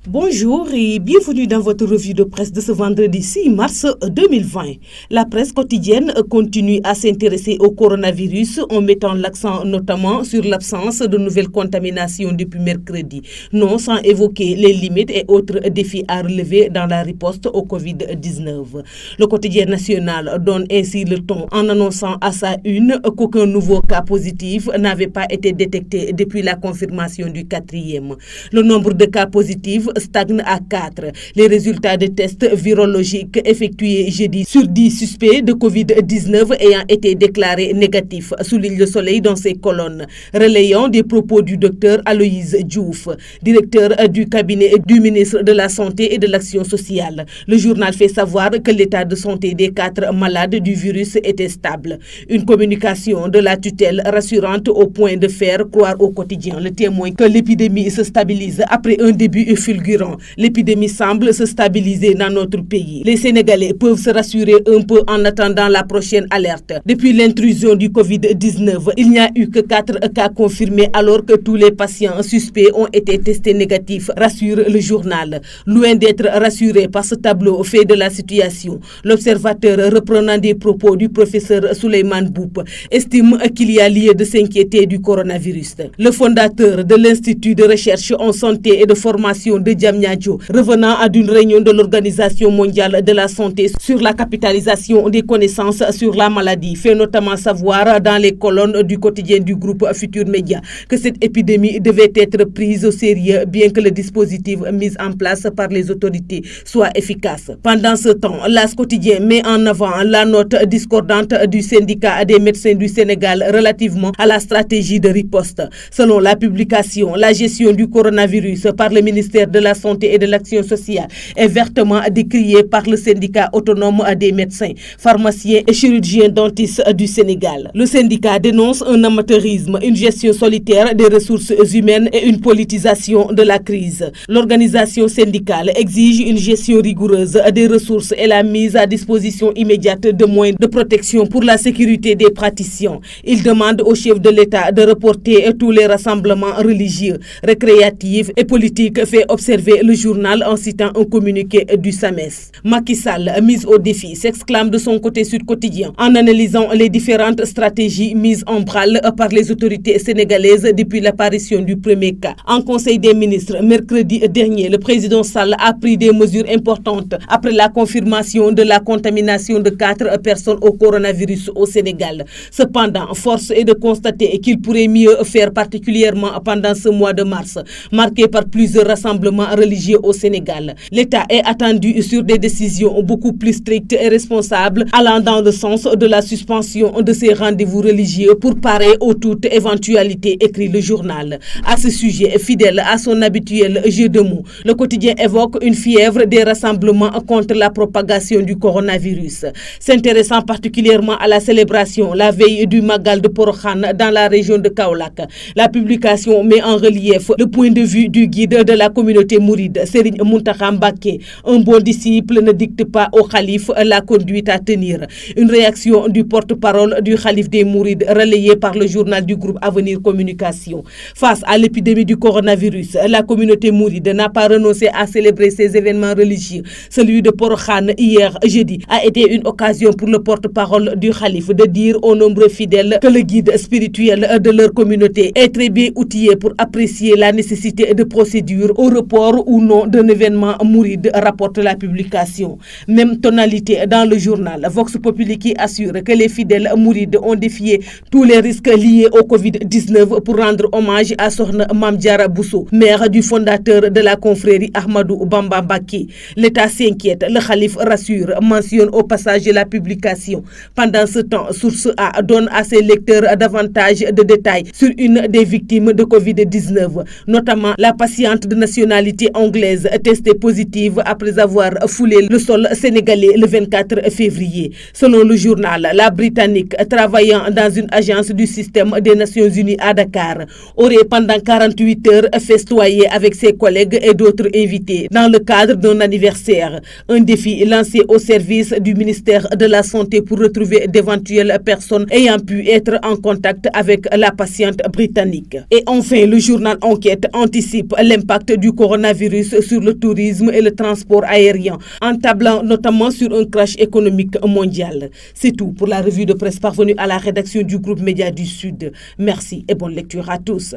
Bonjour et bienvenue dans votre revue de presse de ce vendredi 6 mars 2020. La presse quotidienne continue à s'intéresser au coronavirus en mettant l'accent notamment sur l'absence de nouvelles contaminations depuis mercredi, non sans évoquer les limites et autres défis à relever dans la riposte au Covid-19. Le quotidien national donne ainsi le ton en annonçant à sa une qu'aucun nouveau cas positif n'avait pas été détecté depuis la confirmation du 4e. Le nombre de cas positifs stagne à 4. Les résultats de tests virologiques effectués jeudi sur 10 suspects de Covid-19 ayant été déclarés négatifs, souligne Le Soleil dans ses colonnes, relayant des propos du docteur Aloïse Diouf, directeur du cabinet du ministre de la Santé et de l'Action sociale. Le journal fait savoir que l'état de santé des 4 malades du virus était stable. Une communication de la tutelle rassurante au point de faire croire au quotidien Le Témoin que l'épidémie se stabilise après un début fulgurant. L'épidémie semble se stabiliser dans notre pays. Les Sénégalais peuvent se rassurer un peu en attendant la prochaine alerte. Depuis l'intrusion du Covid-19, il n'y a eu que 4 cas confirmés alors que tous les patients suspects ont été testés négatifs, rassure le journal. Loin d'être rassuré par ce tableau fait de la situation, l'observateur, reprenant des propos du professeur Souleymane Boub, estime qu'il y a lieu de s'inquiéter du coronavirus. Le fondateur de l'Institut de recherche en santé et de formation de Diamniadio, revenant à d'une réunion de l'Organisation mondiale de la santé sur la capitalisation des connaissances sur la maladie, fait notamment savoir dans les colonnes du quotidien du groupe Futur Média que cette épidémie devait être prise au sérieux bien que le dispositif mis en place par les autorités soit efficace. Pendant ce temps, l'As quotidien met en avant la note discordante du syndicat des médecins du Sénégal relativement à la stratégie de riposte. Selon la publication, la gestion du coronavirus par le ministère de la Santé et de l'Action sociale est vertement décriée par le syndicat autonome des médecins, pharmaciens et chirurgiens dentistes du Sénégal. Le syndicat dénonce un amateurisme, une gestion solitaire des ressources humaines et une politisation de la crise. L'organisation syndicale exige une gestion rigoureuse des ressources et la mise à disposition immédiate de moyens de protection pour la sécurité des praticiens. Il demande au chef de l'État de reporter tous les rassemblements religieux, récréatifs et politiques, fait observer le journal en citant un communiqué du SAMES. Macky Sall, mise au défi, s'exclame de son côté Sud Quotidien en analysant les différentes stratégies mises en branle par les autorités sénégalaises depuis l'apparition du premier cas. En Conseil des ministres, mercredi dernier, le président Sall a pris des mesures importantes après la confirmation de la contamination de 4 personnes au coronavirus au Sénégal. Cependant, force est de constater qu'il pourrait mieux faire, particulièrement pendant ce mois de mars, marqué par plusieurs rassemblements religieux au Sénégal. L'État est attendu sur des décisions beaucoup plus strictes et responsables allant dans le sens de la suspension de ces rendez-vous religieux pour parer aux toutes éventualités, écrit le journal. À ce sujet, fidèle à son habituel jeu de mots, le quotidien évoque une fièvre des rassemblements contre la propagation du coronavirus. S'intéressant particulièrement à la célébration la veille du Magal de Porokhane dans la région de Kaolack, la publication met en relief le point de vue du guide de la communauté mouride, Serigne Mountakha Mbacké. Un bon disciple ne dicte pas au khalife la conduite à tenir. Une réaction du porte-parole du khalife des mourides relayée par le journal du groupe Avenir Communication. Face à l'épidémie du coronavirus, la communauté mouride n'a pas renoncé à célébrer ces événements religieux. Celui de Porokhane hier jeudi a été une occasion pour le porte-parole du khalife de dire aux nombreux fidèles que le guide spirituel de leur communauté est très bien outillé pour apprécier la nécessité de procédure au report ou non d'un événement mouride, rapporte la publication. Même tonalité dans le journal Vox Populi qui assure que les fidèles mourides ont défié tous les risques liés au Covid-19 pour rendre hommage à Sokhna Mame Diarra Bousso, mère du fondateur de la confrérie Ahmadou Bamba Mbacké. L'État s'inquiète, le khalife rassure, mentionne au passage la publication. Pendant ce temps, Source A donne à ses lecteurs davantage de détails sur une des victimes de Covid-19, notamment la patiente de nationalité anglaise testée positive après avoir foulé le sol sénégalais le 24 février. Selon le journal, la Britannique, travaillant dans une agence du système des Nations Unies à Dakar, aurait pendant 48 heures festoyé avec ses collègues et d'autres invités dans le cadre d'un anniversaire. Un défi lancé au service du ministère de la Santé pour retrouver d'éventuelles personnes ayant pu être en contact avec la patiente britannique. Et enfin, le journal Enquête anticipe l'impact du coronavirus coronavirus sur le tourisme et le transport aérien, en tablant notamment sur un crash économique mondial. C'est tout pour la revue de presse parvenue à la rédaction du groupe Média du Sud. Merci et bonne lecture à tous.